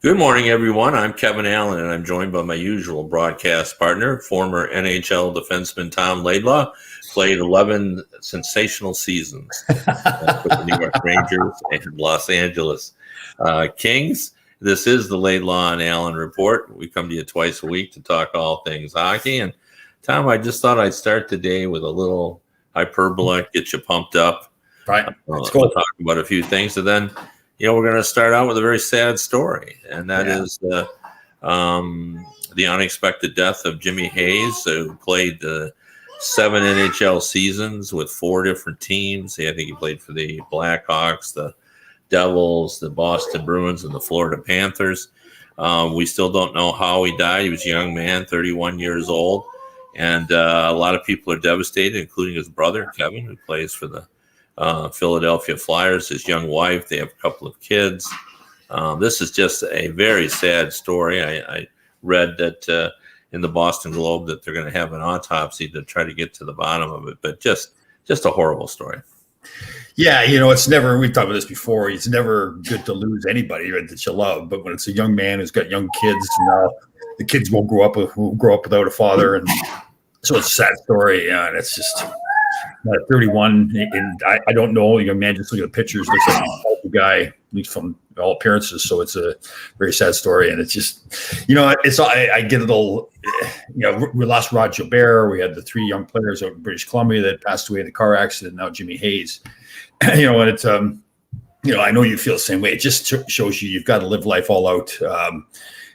Good morning, everyone. I'm Kevin Allen, and I'm joined by my usual broadcast partner, former NHL defenseman Tom Laidlaw. Played 11 sensational seasons with the New York Rangers and Los Angeles Kings. This is the Laidlaw and Allen Report. We come to you twice a week to talk all things hockey. And Tom, I just thought I'd start the day with a little hyperbole, get you pumped up. Right. We'll talk about a few things, and then we're going to start out with a very sad story, and that is the unexpected death of Jimmy Hayes, who played 7 NHL seasons with 4 different teams. I think he played for the Blackhawks, the Devils, the Boston Bruins, and the Florida Panthers. We still don't know how he died. He was a young man, 31 years old, and a lot of people are devastated, including his brother, Kevin, who plays for the Philadelphia Flyers, his young wife. They have a couple of kids. This is just a very sad story. I read that in the Boston Globe that they're going to have an autopsy to try to get to the bottom of it, but just a horrible story. Yeah, it's never, we've talked about this before, it's never good to lose anybody that you love, but when it's a young man who's got young kids, the kids won't grow up without a father, and so it's a sad story, and it's just 31, and I don't know, young man, just look at the pictures, looks like a healthy guy, at least from all appearances, so it's a very sad story, and it's just, I get a little, we lost Rod Gilbert, we had the 3 young players out in British Columbia that passed away in the car accident, now Jimmy Hayes, and it's, I know you feel the same way, it just shows you've got to live life all out,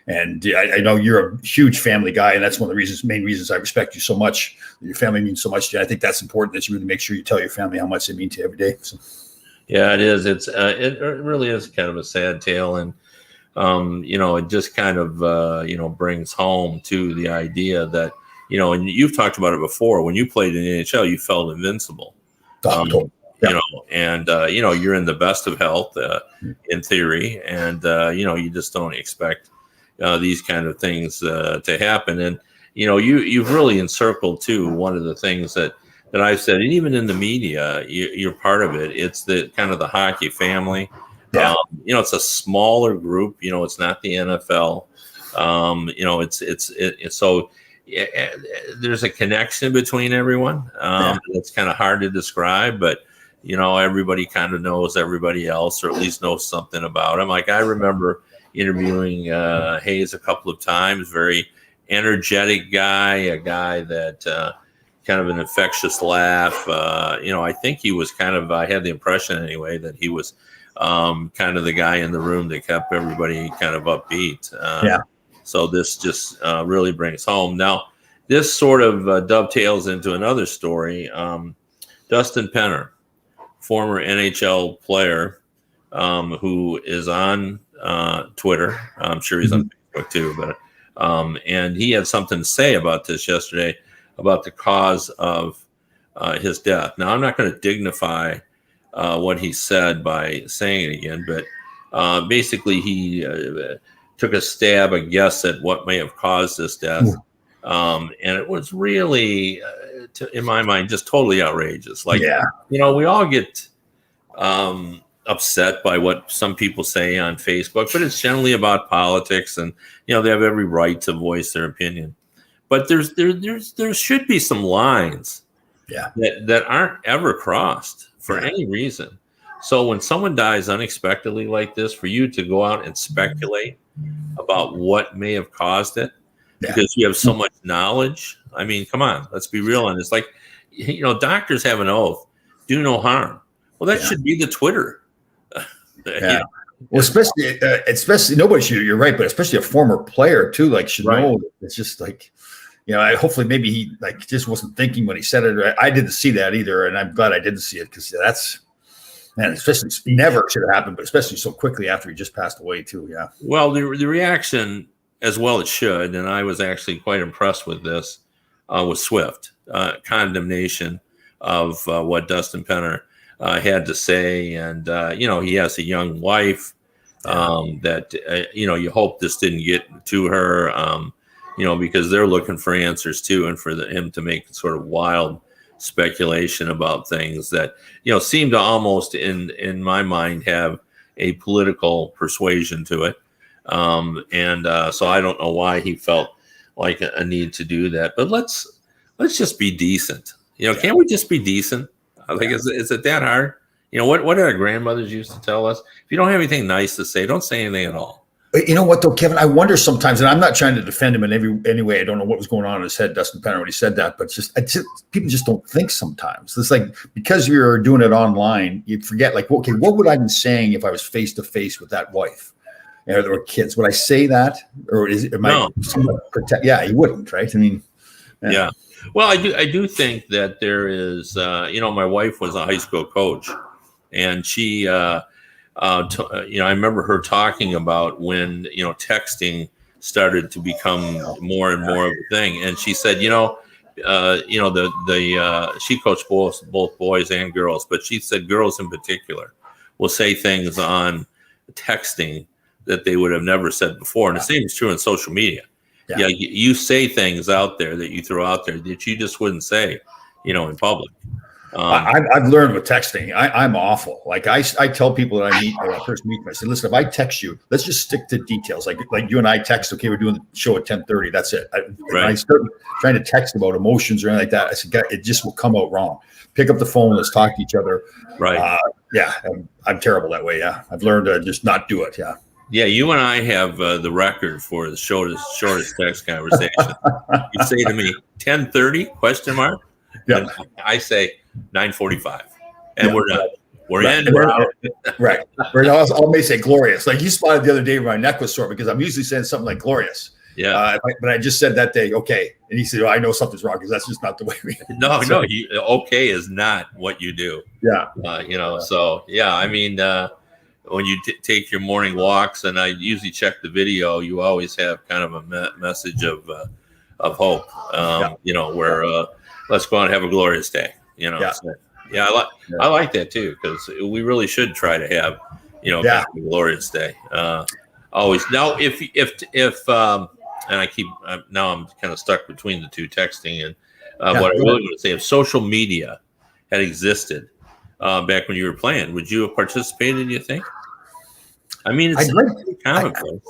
and I know you're a huge family guy, and that's one of the main reasons I respect you so much. Your family means so much to you. I think that's important that you really make sure you tell your family how much they mean to you every day. So. Yeah, it is. It really is kind of a sad tale, and it just kind of brings home to the idea that and you've talked about it before. When you played in the NHL, you felt invincible. You're in the best of health in theory, and you just don't expect these kind of things to happen. And you've really encircled too one of the things that I've said, and even in the media, you're part of it. It's the kind of the hockey family. Yeah. It's a smaller group. It's not the NFL. So there's a connection between everyone. It's kind of hard to describe, but everybody kind of knows everybody else, or at least knows something about him. Like I remember interviewing Hayes a couple of times, very energetic guy, a guy that kind of an infectious laugh. I think he was I had the impression anyway that he was kind of the guy in the room that kept everybody kind of upbeat. So this just really brings home. Now, this sort of dovetails into another story. Dustin Penner, former NHL player who is on Twitter. I'm sure he's on Facebook too, but and he had something to say about this yesterday, about the cause of his death. Now, I'm not going to dignify what he said by saying it again, but basically he took a stab, a guess at what may have caused this death. And it was really, in my mind, just totally outrageous. We all get upset by what some people say on Facebook, but it's generally about politics, and they have every right to voice their opinion. But there should be some lines that aren't ever crossed for any reason. So when someone dies unexpectedly like this, for you to go out and speculate about what may have caused it, because you have so much knowledge. I mean, come on, let's be real on this. Like, doctors have an oath, do no harm. Well, that should be the Twitter. Well, especially nobody should. You're right, but especially a former player too. Should know. It's just hopefully maybe he just wasn't thinking when he said it. I didn't see that either, and I'm glad I didn't see it, because that's, man, especially never should have happened, but especially so quickly after he just passed away too. Yeah. Well, the reaction, as well it should, and I was actually quite impressed with this, was swift condemnation of what Dustin Penner had to say, and he has a young wife that you hope this didn't get to her, because they're looking for answers too, and for him to make sort of wild speculation about things that seem to almost in my mind have a political persuasion to it. So I don't know why he felt like a need to do that. But let's just be decent. Can't we just be decent? Is it that hard? What did our grandmothers used to tell us? If you don't have anything nice to say, don't say anything at all. But you know what, though, Kevin? I wonder sometimes, and I'm not trying to defend him in any way. I don't know what was going on in his head, Dustin Penner, when he said that, but people just don't think sometimes. It's like, because you're doing it online, you forget, like, okay, what would I be saying if I was face to face with that wife or kids? Would I say that, or am I protect? Yeah, you wouldn't, right? I mean, yeah. Well, I do think that there is. My wife was a high school coach, and she. I remember her talking about when texting started to become more and more of a thing, and she said, she coached both boys and girls, but she said girls in particular will say things on texting that they would have never said before, and the same is true in social media. Yeah, you say things out there that you throw out there that you just wouldn't say, in public. I've learned with texting, I'm awful. Like I tell people that I meet, when I first meet them, I say, listen, if I text you, let's just stick to details. Like you and I text, okay, we're doing the show at 10:30. That's it. When I start trying to text about emotions or anything like that, I said, it just will come out wrong. Pick up the phone, let's talk to each other. Right. I'm terrible that way. Yeah. I've learned to just not do it. Yeah. Yeah, you and I have the record for the shortest text conversation. You say to me, 10:30? Yeah. And I say 9:45, and we're done. We're in. We're out. Right. I may say glorious. Like you spotted the other day, my neck was sore because I'm usually saying something like glorious. Yeah. But I just said that day, okay, and he said, I know something's wrong because that's just not the way we. No. Okay is not what you do. Yeah. So yeah, I mean. When you take your morning walks, and I usually check the video, you always have kind of a message of hope, where let's go out and have a glorious day. So, I like that too, because we really should try to have kind of a glorious day. Always. Now, if and I keep now I'm kind of stuck between the two, texting and what I really want to say. If social media had existed back when you were playing, would you have participated, do you think? I mean, it's pretty commonplace.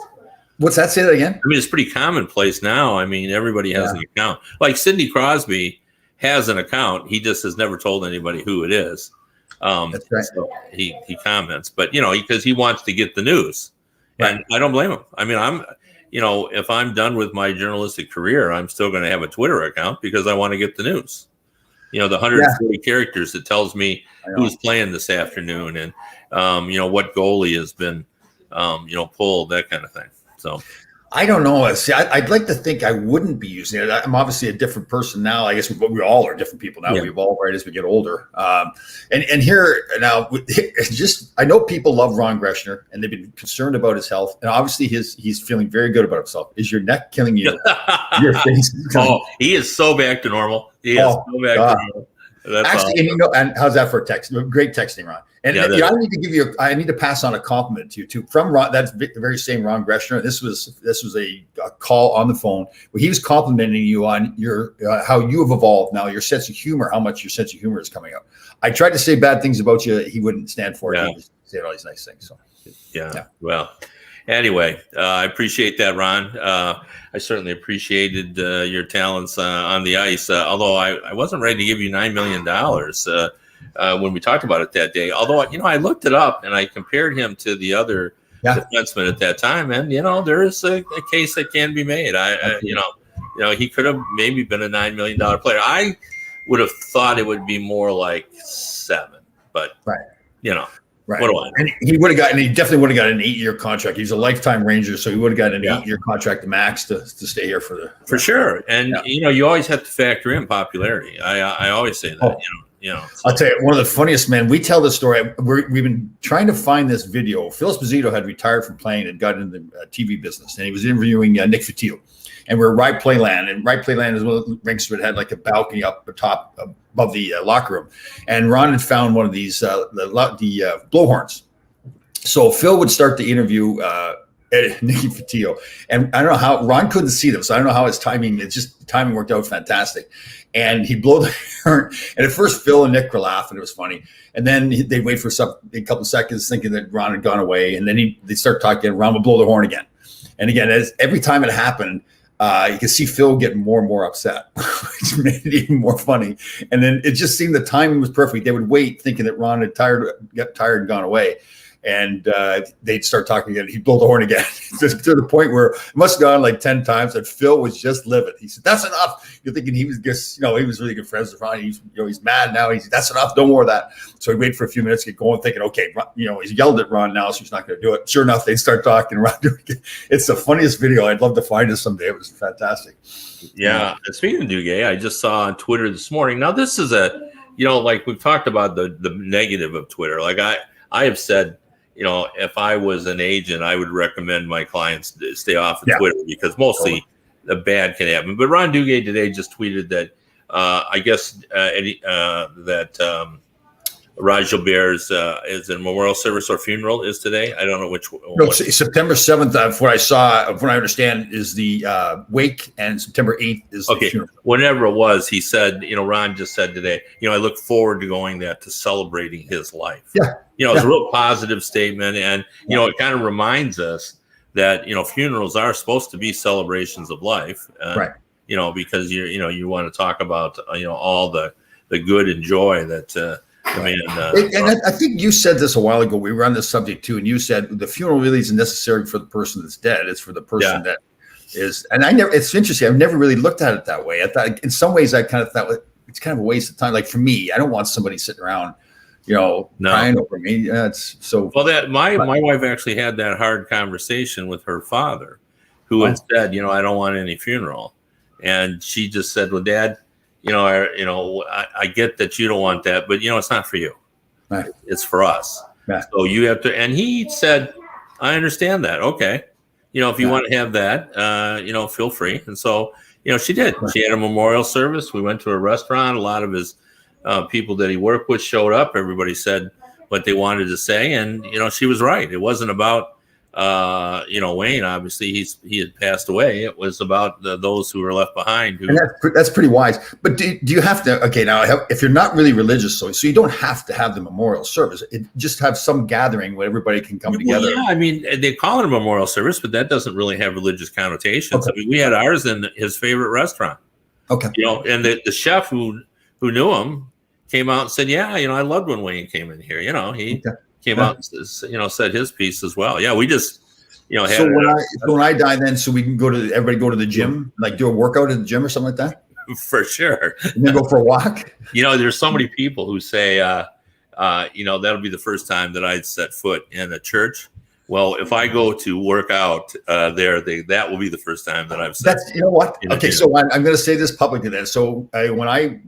What's that? Say that again? I mean, it's pretty commonplace now. I mean, everybody has an account. Like Sidney Crosby has an account. He just has never told anybody who it is. That's right. So he comments, but because he wants to get the news. Right. And I don't blame him. I mean, if I'm done with my journalistic career, I'm still going to have a Twitter account because I want to get the news. The 140 characters that tells me who's playing this afternoon and, what goalie has been, pulled, that kind of thing. So I don't know. See, I'd like to think I wouldn't be using it. I'm obviously a different person now. I guess we all are different people now. Yeah. We evolve right as we get older. And here now, I know people love Ron Greschner and they've been concerned about his health. And obviously he's feeling very good about himself. Is your neck killing you? Your face? He is so back to normal. He is so back to normal. That's actually, awesome. And how's that for text? Great texting, Ron. And I need to pass on a compliment to you too from Ron. That's the very same Ron Greschner. This was a call on the phone where he was complimenting you on your how you have evolved now, your sense of humor, how much your sense of humor is coming out. I tried to say bad things about you, he wouldn't stand for it. Yeah. He just said all these nice things. So yeah. Well, anyway, I appreciate that, Ron. I certainly appreciated your talents on the ice, although I wasn't ready to give you $9 million when we talked about it that day. Although, I looked it up and I compared him to the other defenseman at that time. And, there is a case that can be made. He could have maybe been a $9 million player. I would have thought it would be more like 7, but, Right. What do I know? And he definitely would have got an 8-year contract. He's a lifetime Ranger, so he would have got an 8-year contract max to stay here for sure. And you always have to factor in popularity. I always say that. I'll tell you, one of the funniest, man. We tell this story. We've been trying to find this video. Phil Esposito had retired from playing and got into the TV business, and he was interviewing Nick Fotiu. And we're at Right Playland, and Right Playland is one of the rinks that had like a balcony up the top above the locker room. And Ron had found one of these the blowhorns. So Phil would start the interview Nicky Fotiu, and I don't know how Ron couldn't see them, so I don't know how his timing. Timing worked out fantastic. And he'd blow the horn. And at first, Phil and Nick were laughing. It was funny. And then they'd wait for a couple of seconds thinking that Ron had gone away. And then they'd start talking. Ron would blow the horn again. And again, as every time it happened, you could see Phil getting more and more upset, which made it even more funny. And then it just seemed the timing was perfect. They would wait, thinking that Ron had got tired and gone away. And they'd start talking again. He'd blow the horn again to the point where it must have gone like 10 times. And Phil was just livid. He said, "That's enough." You're thinking he was just, he was really good friends with Ron. He's mad now. That's enough. No more of that. So he'd wait for a few minutes to get going, thinking, okay, he's yelled at Ron now, so he's not going to do it. Sure enough, they'd start talking. Ron, it's the funniest video. I'd love to find it someday. It was fantastic. Yeah. Speaking of Duguay, I just saw on Twitter this morning. Now, this is like we've talked about the negative of Twitter. Like I have said, if I was an agent, I would recommend my clients to stay off of Twitter because mostly the bad can happen. But Ron Duguay today just tweeted that I guess that Raj Gilbert's is a memorial service or funeral is today. I don't know which. No, September 7th. What I saw, what I understand, is the wake, and September 8th is the funeral. Whenever it was, he said, Ron just said today, I look forward to going there to celebrating his life. Yeah. It's a real positive statement. And, it kind of reminds us that, funerals are supposed to be celebrations of life. Right. Because you want to talk about, all the good and joy that, and I think you said this a while ago. We were on this subject too, and you said the funeral really isn't necessary for the person that's dead. It's for the person that is. And it's interesting. I've never really looked at it that way. I thought, in some ways, I kind of thought it's kind of a waste of time. Like for me, I don't want somebody sitting around, crying over me. It's so. Well, that my wife actually had that hard conversation with her father, who had said, I don't want any funeral, and she just said, "Well, Dad, I get that you don't want that, but it's not for you. Right. It's for us. Right. So you have to." And he said, "I understand that. Okay, if you want to have that, feel free." And so, she did. Right. She had a memorial service. We went to a restaurant. A lot of his people that he worked with showed up. Everybody said what they wanted to say, and she was right. It wasn't about Wayne. Obviously, he had passed away. It was about those who were left behind. And that's pretty wise. But do you have to? Okay, now if you're not really religious, so you don't have to have the memorial service. Just have some gathering where everybody can come together. Yeah, I mean, they call it a memorial service, but that doesn't really have religious connotations. Okay. I mean, we had ours in his favorite restaurant. Okay, and the chef who knew him came out and said, "Yeah, I loved when Wayne came in here. He." Okay. Came out and said his piece as well. Yeah, we just had. So when I die, then we can everybody go to the gym, like do a workout at the gym or something like that. For sure. And then go for a walk. There's so many people who say, that'll be the first time that I'd set foot in a church. Well, if I go to work out that will be the first time that I've said. That's what. Okay, so I'm going to say this publicly then. So when I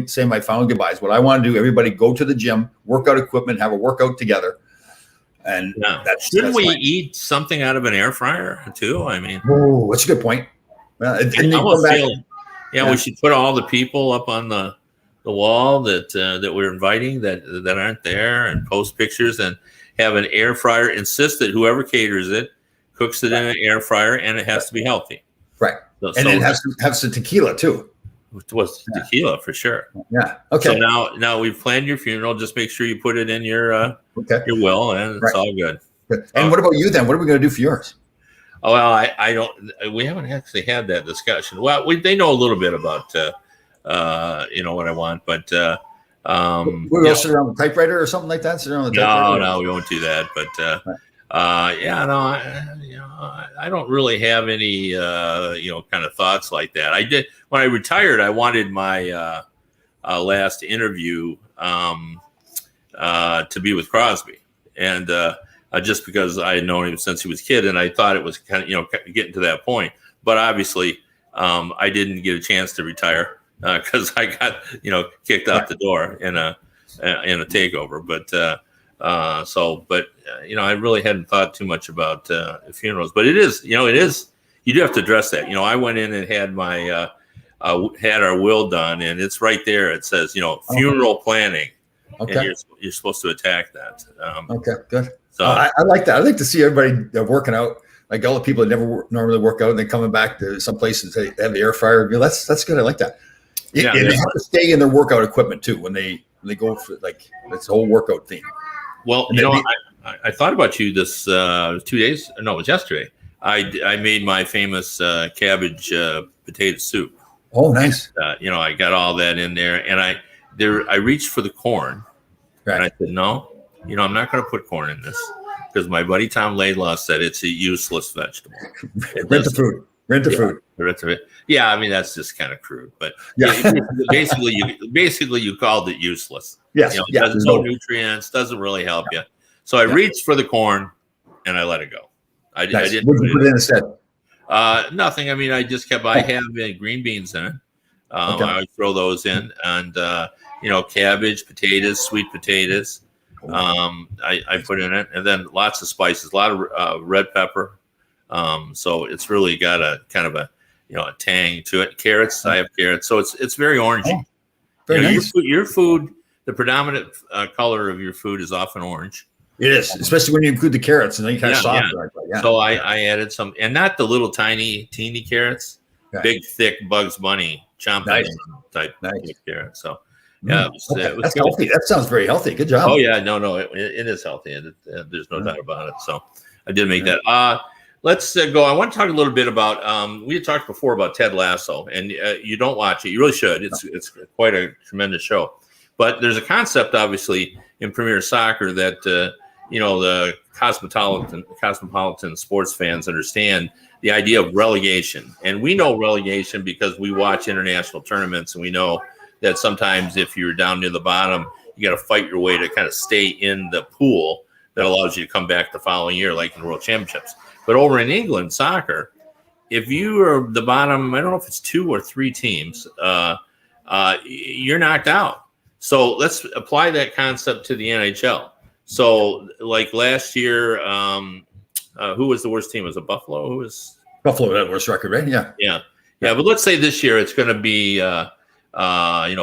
say my final goodbyes, what I want to do, everybody go to the gym, workout equipment, have a workout together, and shouldn't we eat something out of an air fryer too? I mean, oh, that's a good point. Well, we should put all the people up on the wall that we're inviting that aren't there, and post pictures and have an air fryer. Insist that whoever caters it cooks it in an air fryer, and it has to be healthy. Right. And it has some tequila too. It was tequila for sure. Yeah. Okay. So now we've planned your funeral. Just make sure you put it in your will, and it's all good. And what about you then? What are we going to do for yours? Oh, well, I don't. We haven't actually had that discussion. Well, they know a little bit about what I want, but. We're all sit around the typewriter or something like that. Sit around the typewriter. No, we won't do that. But I don't really have any kind of thoughts like that. I did when I retired. I wanted my last interview to be with Crosby, and just because I had known him since he was a kid, and I thought it was kind of getting to that point. But obviously, I didn't get a chance to retire. Because I got kicked out the door in a takeover, but I really hadn't thought too much about funerals. But it is you do have to address that. I went in and had my had our will done, and it's right there. It says funeral planning, and you're supposed to attack that. Okay, good. So I like that. I like to see everybody working out. Like all the people that never normally work out, and then coming back to some places they have the air fryer. That's good. I like that. They have to stay in their workout equipment too when they go for this whole workout theme. Well, I thought about you this 2 days. No, it was yesterday. I made my famous cabbage potato soup. Oh, nice. I got all that in there, and I reached for the corn, Right. and I said, no, I'm not going to put corn in this because my buddy Tom Laidlaw said it's a useless vegetable. Rent the fruit. The rest of it. Yeah, I mean that's just kind of crude, but Yeah. basically you called it useless. Yes. It doesn't no nutrients, doesn't really help you. So I reached for the corn and I let it go. I didn't What did you put in instead? Nothing. I mean, I have green beans in it. I always throw those in, and cabbage, potatoes, sweet potatoes. I put in it, and then lots of spices, a lot of red pepper. So it's really got a kind of a tang to it. Carrots, I have carrots, so it's very orangey. Oh, very nice. Your food, the predominant color of your food is often orange. It is, especially when you include the carrots, and then you kind of soft. Yeah. Right? So I added some, and not the little teeny carrots, big, thick Bugs Bunny chomped type carrots. So yeah, that's healthy. That sounds very healthy. Good job. Oh yeah, no, it is healthy, and there's no doubt about it. So I did make that. Let's go. I want to talk a little bit about. We had talked before about Ted Lasso, and you don't watch it. You really should. It's quite a tremendous show. But there's a concept, obviously, in Premier Soccer that the cosmopolitan sports fans understand the idea of relegation, and we know relegation because we watch international tournaments, and we know that sometimes if you're down near the bottom, you got to fight your way to kind of stay in the pool that allows you to come back the following year, like in World Championships. But over in England, soccer, if you are the bottom, I don't know if it's 2 or 3 teams, you're knocked out. So let's apply that concept to the NHL. So like last year, who was the worst team? Was it Buffalo? Who was Buffalo? That worst record, right? Yeah. But let's say this year it's going to be Buffalo,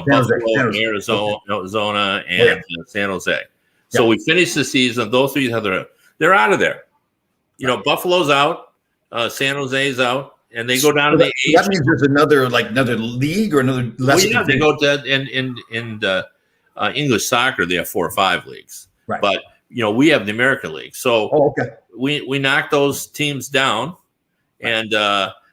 Arizona, and San Jose. So we finish the season. Those three, they're out of there. Buffalo's out, San Jose's out, and they go down to the H. That means there's another league or another. They go to in English soccer. They have 4 or 5 leagues, right? But we have the American League, so we knock those teams down, and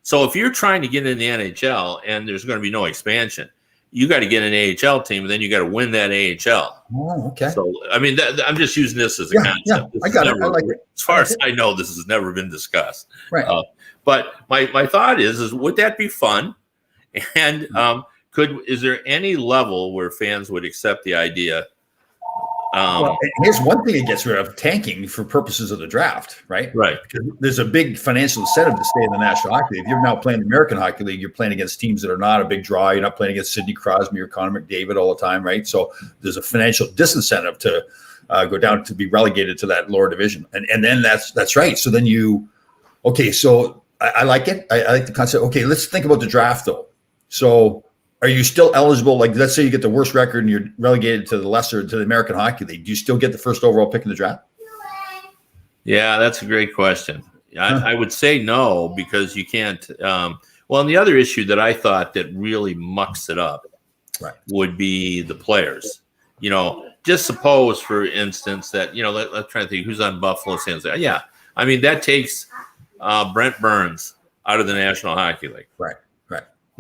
so if you're trying to get in the NHL and there's going to be no expansion, you got to get an AHL team, and then you got to win that AHL. Oh, okay. So, I mean, I'm just using this as a concept. Yeah, I got it. I like it. As far as I know, this has never been discussed. Right. But my thought is would that be fun? And is there any level where fans would accept the idea? Here's one thing it gets rid of: tanking for purposes of the draft, right? Right. Because there's a big financial incentive to stay in the National Hockey League. If you're now playing the American Hockey League, you're playing against teams that are not a big draw. You're not playing against Sidney Crosby or Connor McDavid all the time, right? So there's a financial disincentive to go down to be relegated to that lower division, and then that's right. So then so I like it. I like the concept. Okay, let's think about the draft though. So are you still eligible? Like, let's say you get the worst record and you're relegated to the American Hockey League. Do you still get the first overall pick in the draft? Yeah, that's a great question. I would say no, because you can't. And the other issue that I thought that really mucks it up would be the players. Just suppose, for instance, that, let's try to think who's on Buffalo, San Jose. Yeah. I mean, that takes Brent Burns out of the National Hockey League. Right.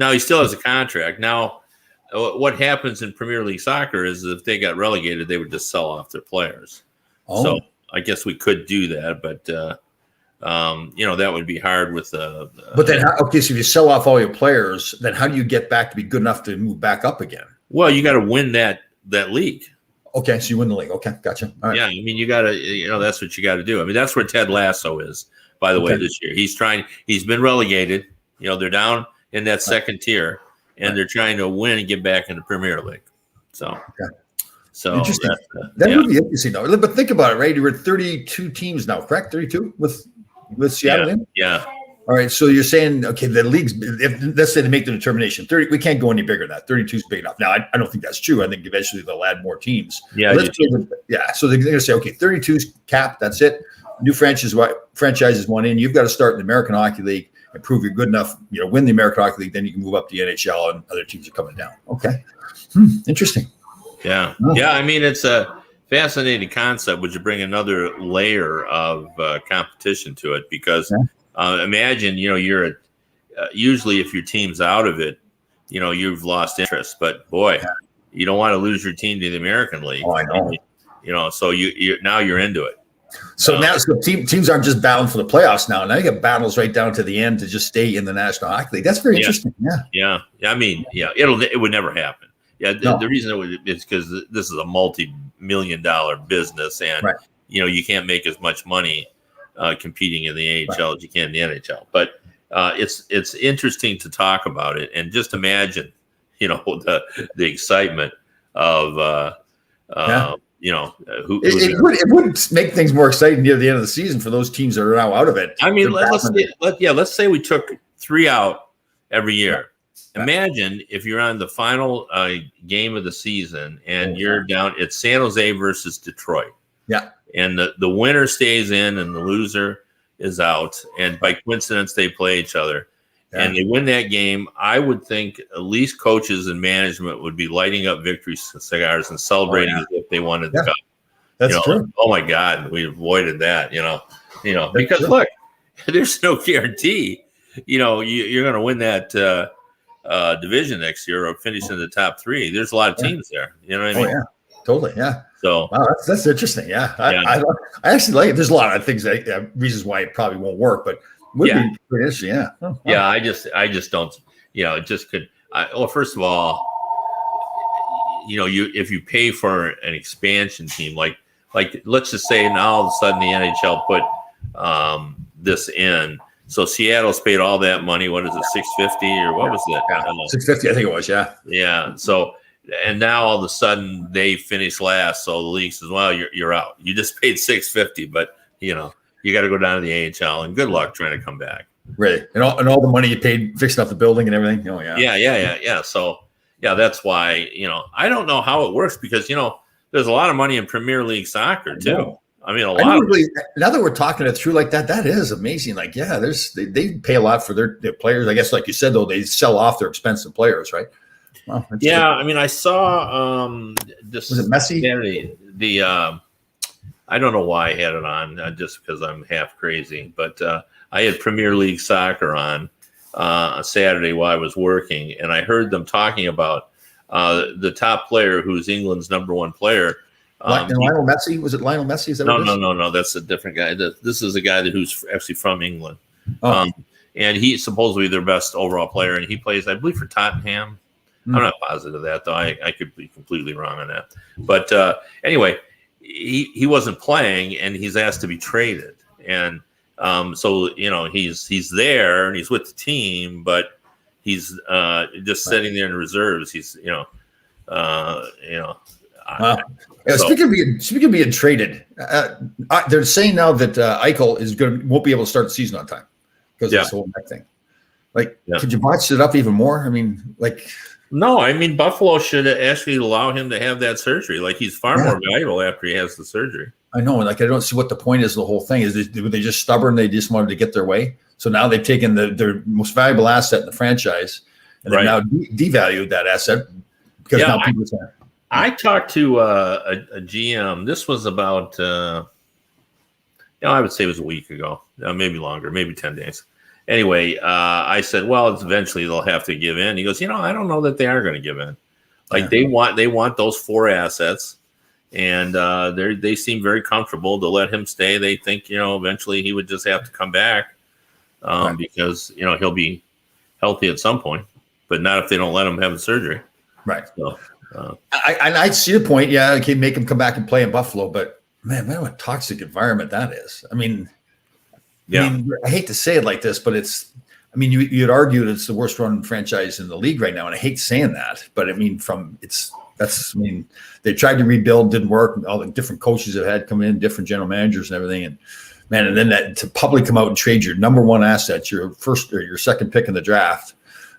Now he still has a contract. Now, what happens in Premier League soccer is if they got relegated, they would just sell off their players. Oh. So I guess we could do that, but that would be hard with. But then, so if you sell off all your players, then how do you get back to be good enough to move back up again? Well, you got to win that league. Okay, so you win the league. Okay, gotcha. All right. Yeah, I mean, you got to, that's what you got to do. I mean, that's where Ted Lasso is, by the way, this year. He's been relegated. They're down in that second tier, and they're trying to win and get back in the Premier League. So interesting. That would be interesting, though. But think about it, right? You're at 32 teams now, correct? 32 with Seattle in? Yeah. All right, so you're saying, okay, the leagues, let's say they make the determination, 30, we can't go any bigger than that. 32 is big enough. Now, I don't think that's true. I think eventually they'll add more teams. Yeah. So they're going to say, okay, 32 is capped, that's it. New franchises want in. You've got to start in the American Hockey League and prove you're good enough, win the American Hockey League, then you can move up to the NHL and other teams are coming down. Okay. Interesting. Yeah. Yeah, I mean, it's a fascinating concept, which you bring another layer of competition to it because Imagine, you're usually if your team's out of it, you've lost interest. But boy, you don't want to lose your team to the American League. Oh, I know. So now you're into it. So now teams aren't just battling for the playoffs now. Now you get battles right down to the end to just stay in the National Hockey League. That's very interesting. Yeah. I mean, it would never happen. Yeah. The reason is because this is a multi-million-dollar business, and you can't make as much money competing in the AHL as you can in the NHL. But it's interesting to talk about it, and just imagine, the excitement of it would make things more exciting near the end of the season for those teams that are now out of it. I mean, let's say we took 3 out every year. Imagine if you're on the final game of the season and you're down. It's San Jose versus Detroit. Yeah, and the winner stays in and the loser is out, and by coincidence they play each other, and they win that game. I would think at least coaches and management would be lighting up victory cigars and celebrating as if they wanted the cup. That's true. Oh my God, we avoided that. Because look, there's no guarantee. You're going to win that division next year or finish in the top 3. There's a lot of teams there. You know what I mean? Yeah, totally. Yeah. So wow, that's interesting. Yeah, I actually like it. There's a lot of things reasons why it probably won't work, but would be pretty interesting. Yeah. Oh, wow. Yeah. I just don't. It just could. Well, first of all, if you pay for an expansion team, like let's just say now all of a sudden the NHL put this in. So Seattle's paid all that money. What is it, $650 or what was it? $650, I think it was. Yeah. Yeah. So. And now all of a sudden they finish last, so the league says, "Well, you're out. You just paid $650, but you got to go down to the AHL, and good luck trying to come back." Really, and all the money you paid fixing up the building and everything. Oh yeah. Yeah. So that's why I don't know how it works because there's a lot of money in Premier League soccer too. I mean, a lot. Now that we're talking it through like that is amazing. Like, they pay a lot for their players. I guess, like you said, though, they sell off their expensive players, right? Wow, good. I mean, I saw this. Was it Messi? The I don't know why I had it on, just because I'm half crazy, but I had Premier League soccer on Saturday while I was working, and I heard them talking about the top player, who's England's number 1 player. Lionel Messi? Was it Lionel Messi? Is that No. That's a different guy. This is a guy who's actually from England, and he's supposedly their best overall player, and he plays, I believe, for Tottenham. I'm not positive of that, though. I could be completely wrong on that. But anyway, he wasn't playing, and he's asked to be traded. And so he's there and he's with the team, but he's just sitting there in reserves. He's Wow. Speaking of being traded, they're saying now that Eichel won't be able to start the season on time because of this whole neck thing. Could you botch it up even more? I mean, no, I mean, Buffalo should actually allow him to have that surgery. He's far more valuable after he has the surgery. I know. I don't see what the point is of the whole thing. Were they just stubborn? They just wanted to get their way. So now they've taken their most valuable asset in the franchise and they've now devalued that asset because now people are. I talked to a GM. This was about, I would say it was a week ago, maybe longer, maybe 10 days. Anyway, I said, well, eventually they'll have to give in. He goes, I don't know that they are going to give in. They want those 4 assets, and they seem very comfortable to let him stay. They think, eventually he would just have to come back because, he'll be healthy at some point, but not if they don't let him have the surgery. Right. So, I see the point. Yeah, I can make him come back and play in Buffalo, but man, what a toxic environment that is. I mean, I hate to say it like this, but you'd argue that it's the worst run franchise in the league right now. And I hate saying that, but they tried to rebuild, didn't work. All the different coaches have had come in, different general managers and everything. And then to publicly come out and trade your number 1 asset, your first or your second pick in the draft,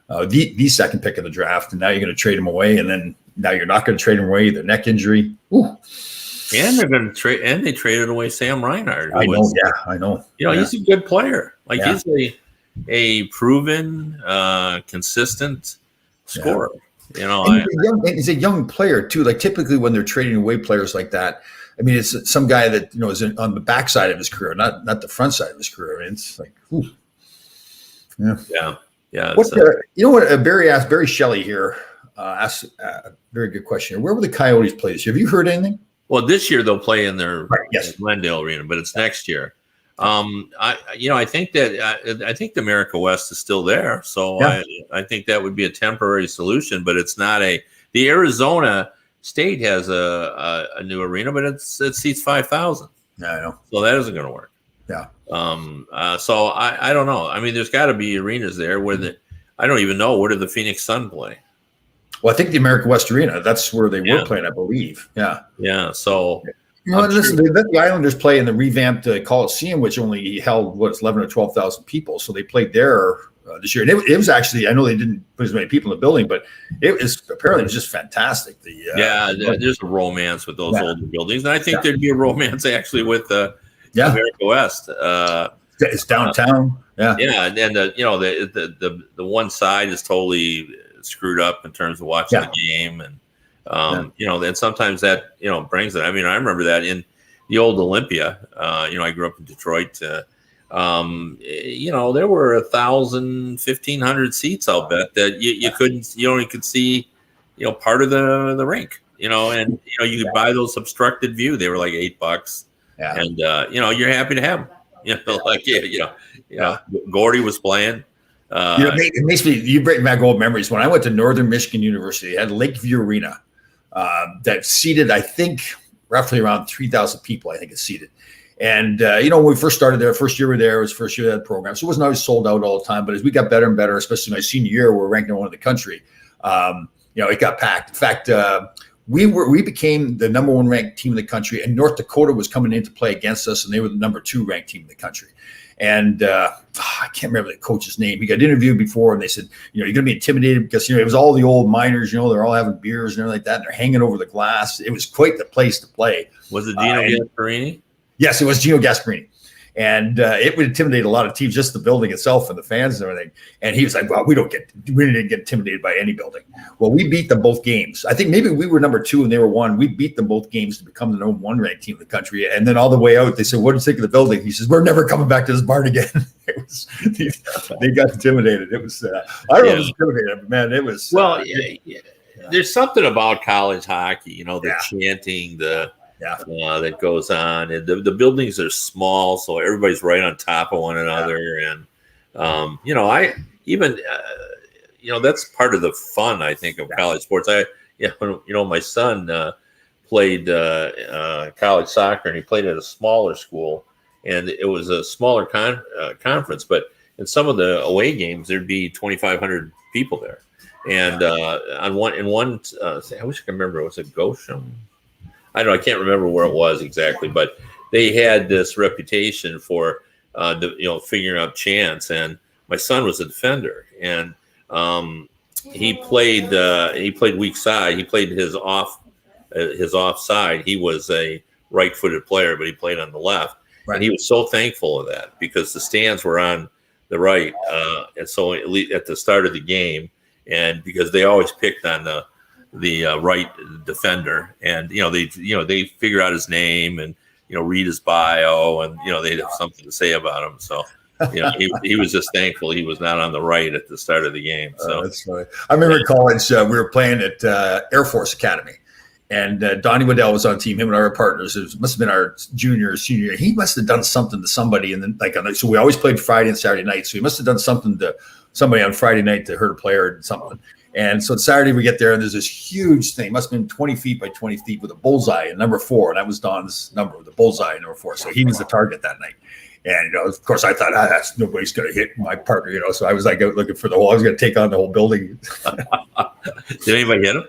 the second pick in the draft. And now you're going to trade him away. And then now you're not going to trade him away. The neck injury. Ooh. And they're going to trade, and they traded away Sam Reinhart. I know. He's a good player. He's a proven, consistent scorer. He's a young player too. Typically when they're trading away players like that, it's some guy that is on the backside of his career, not the front side of his career. It's Yeah. Yeah. What you know what Barry Shelley here asked a very good question here. Where will the Coyotes play this year? Have you heard anything? Well, this year they'll play in their Yes. Glendale Arena, but it's next year. I think that I think the America West is still there, so I think that would be a temporary solution, but it's not the Arizona State has a new arena, but it seats 5,000. Yeah, I know. So that isn't going to work. Yeah. So I don't know. I mean, there's got to be arenas there where I don't even know, where did the Phoenix Sun play? Well, I think the America West Arena, that's where they were playing, I believe. Yeah. Yeah. So. Listen, the Islanders play in the revamped Coliseum, which only held 11 or 12,000 people. So they played there this year, and it was actually, I know they didn't put as many people in the building, but it was just fantastic. There's a romance with those older buildings, and I think there'd be a romance actually with America West. It's downtown. Yeah, and the one side is totally screwed up in terms of watching the game, and then sometimes that brings it. I mean, I remember that in the old Olympia. I grew up in Detroit. There were 1,000, 1,500 seats. I'll bet that you couldn't. You only could see part of the rink. And you could buy those obstructed view. They were like $8, and you're happy to have them. Gordy was playing. It makes me, you bring back old memories. When I went to Northern Michigan University, they had Lakeview Arena that seated, I think, roughly around 3,000 people. I think it's seated. And when we first started there, first year we were there, it was the first year of that program, so it wasn't always sold out all the time. But as we got better and better, especially my senior year, we're ranked number one in the country. It got packed. In fact, we became the number one ranked team in the country, and North Dakota was coming in to play against us, and they were the number two ranked team in the country. And I can't remember the coach's name. He got interviewed before, and they said, you're going to be intimidated because, it was all the old miners, they're all having beers and everything like that. And they're hanging over the glass. It was quite the place to play. Was it Gino Gasparini? Yes, it was Gino Gasparini. And it would intimidate a lot of teams, just the building itself and the fans and everything. And he was like, well, we didn't get intimidated by any building. Well, we beat them both games. I think maybe we were number two and they were one. We beat them both games to become the number one ranked team in the country. And then all the way out, they said, what do you think of the building? He says, we're never coming back to this barn again. They got intimidated. It was, I don't know if it was intimidated, but man, it was. Well, there's something about college hockey, the chanting, that goes on, and the buildings are small, so everybody's right on top of one another, and I even that's part of the fun, I think, of college sports. My son played college soccer, and he played at a smaller school, and it was a smaller conference, but in some of the away games there'd be 2,500 people there, and I wish I could remember, was it Goshen? I don't know. I can't remember where it was exactly, but they had this reputation for, figuring out chants. And my son was a defender, and he played weak side. He played his off side. He was a right-footed player, but he played on the left. Right. And he was so thankful of that because the stands were on the right, and so at the start of the game, and because they always picked on the right defender, and they figure out his name and read his bio, and they have something to say about him. So he was just thankful he was not on the right at the start of the game. So that's funny. I remember in college we were playing at Air Force Academy, and Donnie Waddell was on the team. Him and our partners. It must have been our junior or senior year. He must have done something to somebody, and then so we always played Friday and Saturday night. So he must have done something to somebody on Friday night to hurt a player or something. And so Saturday we get there, and there's this huge thing. It must have been 20 feet by 20 feet with a bullseye and number 4. And that was Don's number, the bullseye number 4. So he was the target that night. And, of course, I thought, that's nobody's going to hit my partner, So I was like out looking for the whole. I was going to take on the whole building. Did anybody hit him?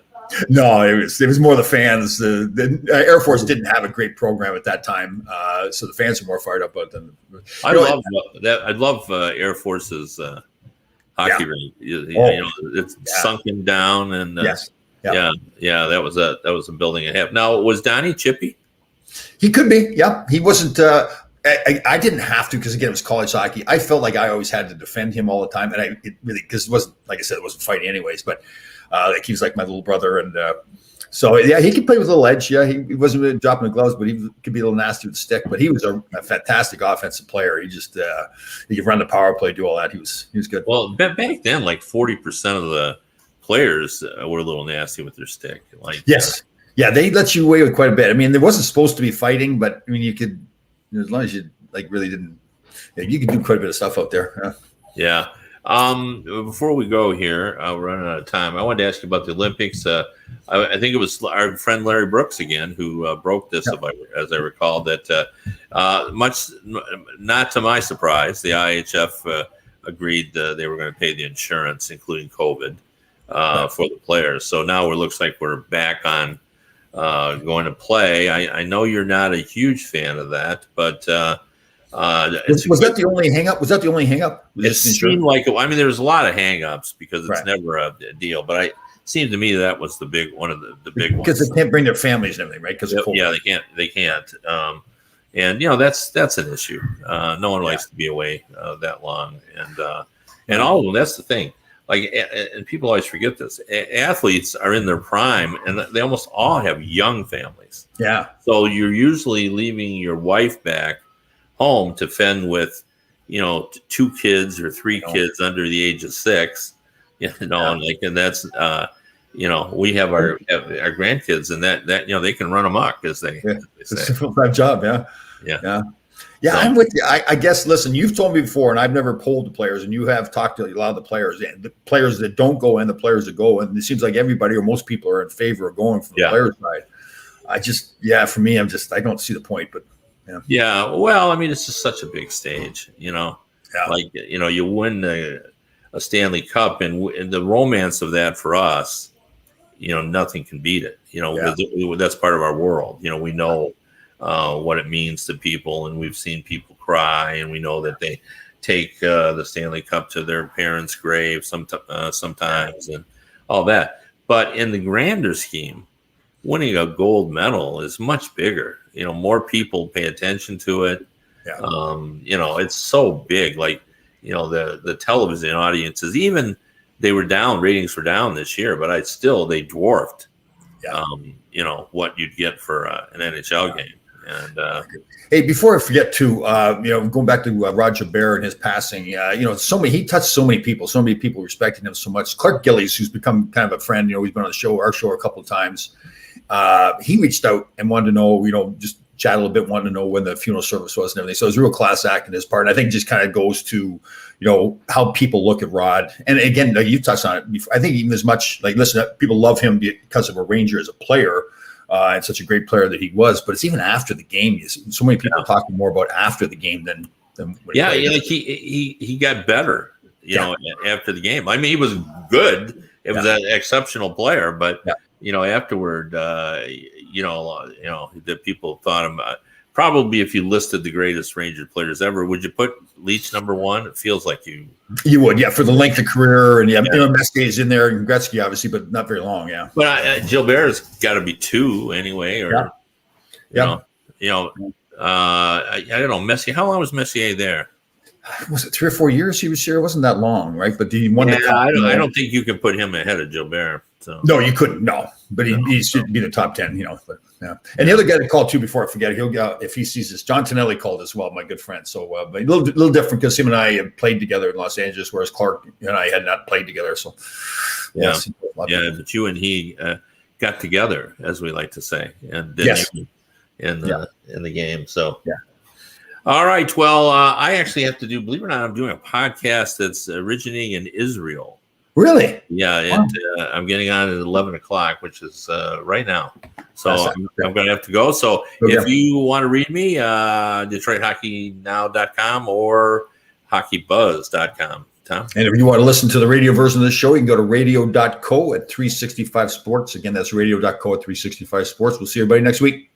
No, it was more the fans. The Air Force didn't have a great program at that time, so the fans were more fired up about them. I love Air Force's hockey rink. It's sunken down, and that was a building and a half. Now, was Donnie chippy? He could be. Yeah, he wasn't. I didn't have to, because again, it was college hockey. I felt like I always had to defend him all the time, and because it wasn't, like I said, it wasn't fighting anyways. But like he was like my little brother, and So yeah, he could play with a little edge. Yeah, he wasn't really dropping the gloves, but he could be a little nasty with the stick. But he was a fantastic offensive player. He just he could run the power play, do all that. He was good. Well, back then, like 40% of the players were a little nasty with their stick. Like yes, yeah, they let you away with quite a bit. I mean, there wasn't supposed to be fighting, but I mean, you could, as long as you like really didn't, you could do quite a bit of stuff out there. Yeah. Before we go here, we're running out of time. I wanted to ask you about the Olympics. I think it was our friend Larry Brooks again who broke this, as I recall. That much not to my surprise, the IHF agreed they were going to pay the insurance, including COVID, for the players. So now it looks like we're back on going to play. I know you're not a huge fan of that, but. Was that the only hang up? Was that the only hang up? It seemed like I mean, there's a lot of hang-ups because it's never a deal. But it seemed to me that was one of the big ones. Because they can't bring their families and everything, right? Because yeah, they can't. And that's an issue. No one likes to be away that long, and all of them. That's the thing. Like, and people always forget this. Athletes are in their prime, and they almost all have young families. Yeah. So you're usually leaving your wife back home to fend with, 2 kids or 3 kids under the age of 6, and that's, we have our grandkids, and that they can run amok, as they say. It's a full-time job. Yeah. I'm with you. I guess, listen, you've told me before, and I've never polled the players, and you have talked to a lot of the players, and the players that don't go and the players that go, and it seems like everybody or most people are in favor of going from the players' side. For me, I don't see the point, but. Yeah. Well, I mean, it's just such a big stage, like, you win a Stanley Cup, and the romance of that for us, nothing can beat it, that's part of our world. We know what it means to people, and we've seen people cry, and we know that they take the Stanley Cup to their parents' grave sometimes and all that. But in the grander scheme, winning a gold medal is much bigger. More people pay attention to it. Yeah. It's so big. Like, the television audiences, even ratings were down this year, but they dwarfed, what you'd get for an NHL game. And hey, before I forget to, going back to Roger Bear and his passing, he touched so many people respecting him so much. Clark Gillies, who's become kind of a friend, he's been on our show a couple of times. He reached out and wanted to know, just chat a little bit, wanted to know when the funeral service was and everything. So it was a real class act in his part. And I think it just kind of goes to, how people look at Rod. And again, you touched on it before. I think even as much people love him because of a Ranger as a player, and such a great player that he was. But it's even after the game. So many people talking more about after the game than when he got better, after the game. I mean, he was good. It was an exceptional player, but afterward, that people thought him. Probably, if you listed the greatest Ranger players ever, would you put Leach number 1? It feels like you would, for the length of career, and Messier's in there, and Gretzky obviously, but not very long, But Gilbert's got to be 2 anyway, or I don't know, Messier. How long was Messier there? Was it 3 or 4 years? He was sure. It wasn't that long, right? But he won the cup. I don't think you can put him ahead of Gilbert. So. No, you couldn't. No, but he should be the top 10. But, And the other guy that called too, before I forget, he'll go if he sees this. John Tonelli called as well, my good friend. So, but a little different because him and I had played together in Los Angeles, whereas Clark and I had not played together. So, but you and he got together, as we like to say, and in the game. So, All right. Well, I actually have to believe it or not, I'm doing a podcast that's originating in Israel. Really? Yeah. And I'm getting on at 11 o'clock, which is right now. So I'm going to have to go. So if you want to read me, DetroitHockeyNow.com or HockeyBuzz.com. Tom? And if you want to listen to the radio version of the show, you can go to radio.co at 365 Sports. Again, that's radio.co at 365 Sports. We'll see everybody next week.